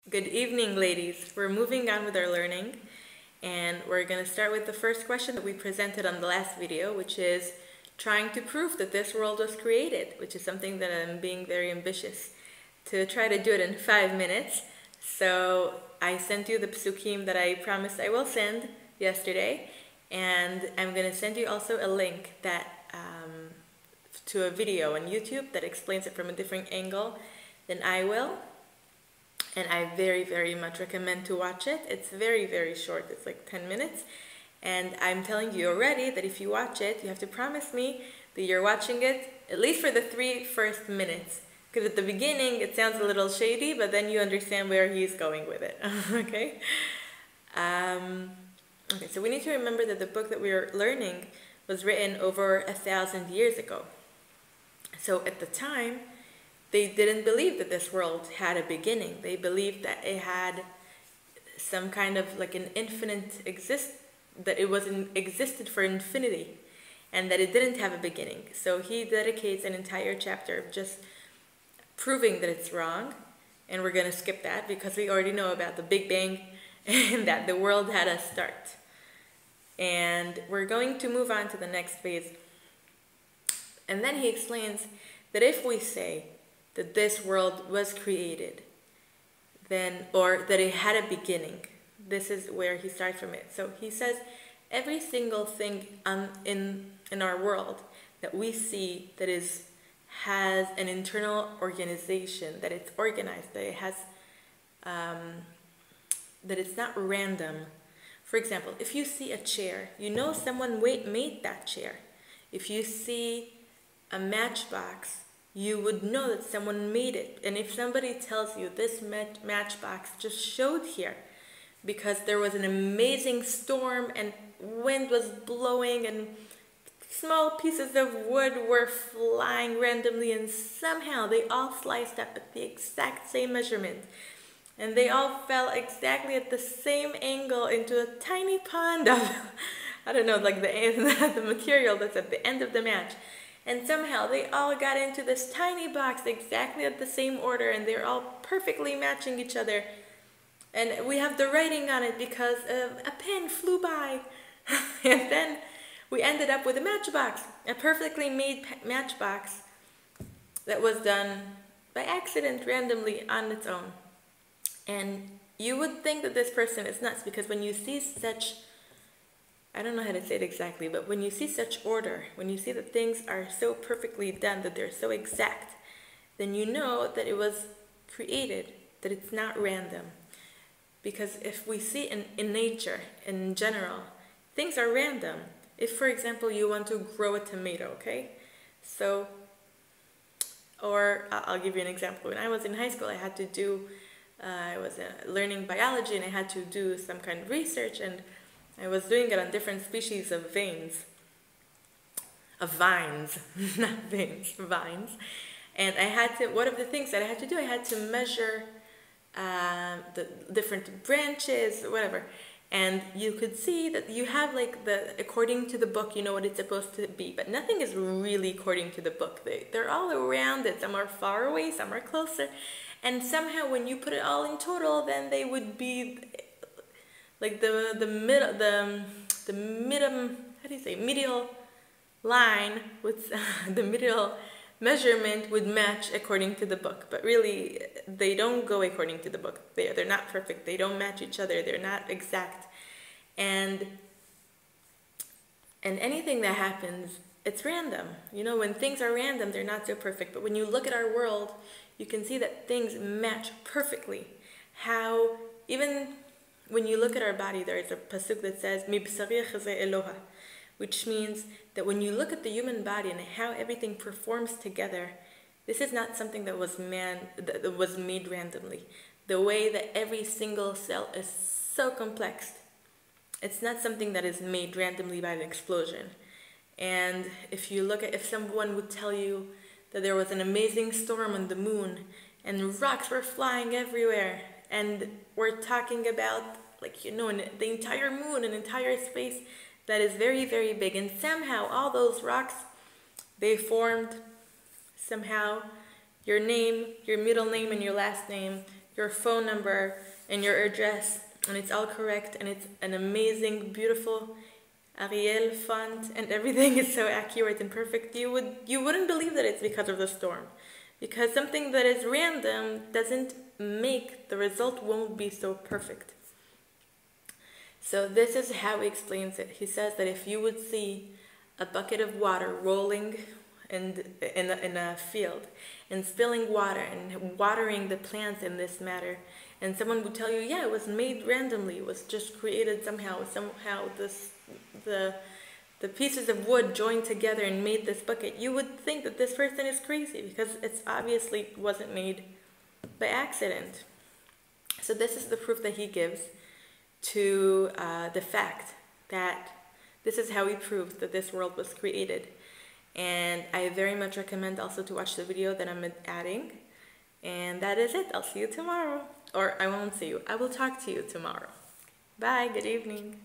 Good evening, ladies. We're moving on with our learning, and we're going to start with the first question that we presented on the last video, which is trying to prove that this world was created, which is something that I'm being very ambitious to try to do it in 5 minutes. So I sent you the psukim that I promised I will send yesterday, and I'm going to send you also a link that to a video on YouTube that explains it from a different angle than I will. And I very, very much recommend to watch it. It's very, very short. It's like 10 minutes. And I'm telling you already that if you watch it, you have to promise me that you're watching it at least for the 3 first minutes. Because at the beginning, it sounds a little shady, but then you understand where he's going with it. Okay? Okay, so we need to remember that the book that we are learning was written over 1,000 years ago. So at the time, they didn't believe that this world had a beginning. They believed that it had some kind of like an infinite that it existed for infinity, and that it didn't have a beginning. So he dedicates an entire chapter of just proving that it's wrong, and we're going to skip that because we already know about the Big Bang and that the world had a start. And we're going to move on to the next phase. And then he explains that if we say that this world was created, then, or that it had a beginning, this is where he starts from it. So he says every single thing in our world that we see that has an internal organization, that it's organized, that it has, that it's not random. For example, if you see a chair, you know someone made that chair. If you see a matchbox, you would know that someone made it. And if somebody tells you this matchbox just showed here because there was an amazing storm and wind was blowing and small pieces of wood were flying randomly, and somehow they all sliced up at the exact same measurement, and they all fell exactly at the same angle into a tiny pond of, I don't know, like the material that's at the end of the match. And somehow they all got into this tiny box exactly at the same order, and they're all perfectly matching each other. And we have the writing on it because a pen flew by. And then we ended up with a matchbox, a perfectly made matchbox that was done by accident, randomly, on its own. And you would think that this person is nuts, because when you see such, I don't know how to say it exactly, but when you see such order, when you see that things are so perfectly done, that they're so exact, then you know that it was created, that it's not random. Because if we see in nature, in general, things are random. If, for example, you want to grow a tomato, okay? So, or I'll give you an example. When I was in high school, I had to do, I was learning biology, and I had to do some kind of research, and I was doing it on different species of vines, not veins, vines. And I had to, one of the things that I had to do, I had to measure the different branches, whatever. And you could see that you have like according to the book, you know what it's supposed to be, but nothing is really according to the book. They're all around it. Some are far away, some are closer. And somehow when you put it all in total, then they would be like the medial line with the medial measurement would match according to the book. But really, they don't go according to the book. They're not perfect. They don't match each other. They're not exact. And anything that happens, it's random. You know, when things are random, they're not so perfect. But when you look at our world, you can see that things match perfectly. How even when you look at our body, there is a pasuk that says, "Mi-b'sari chazeh Eloha," which means that when you look at the human body and how everything performs together, this is not something that was made randomly. The way that every single cell is so complex, it's not something that is made randomly by an explosion. And if you look at, if someone would tell you that there was an amazing storm on the moon and rocks were flying everywhere, and we're talking about, like, you know, the entire moon, an entire space that is very, very big, and somehow all those rocks, they formed somehow your name, your middle name, and your last name your phone number and your address, and it's all correct, and it's an amazing, beautiful Arial font, and everything is so accurate and perfect, you wouldn't believe that it's because of the storm. Because something that is random doesn't make the result won't be so perfect. So this is how he explains it. He says that if you would see a bucket of water rolling in a field and spilling water and watering the plants in this matter, and someone would tell you, yeah, it was made randomly, it was just created somehow the pieces of wood joined together and made this bucket, you would think that this person is crazy, because it's obviously wasn't made by accident. So this is the proof that he gives to the fact that this is how he proves that this world was created. And I very much recommend also to watch the video that I'm adding. And that is it. I'll see you tomorrow. Or I won't see you. I will talk to you tomorrow. Bye. Good evening.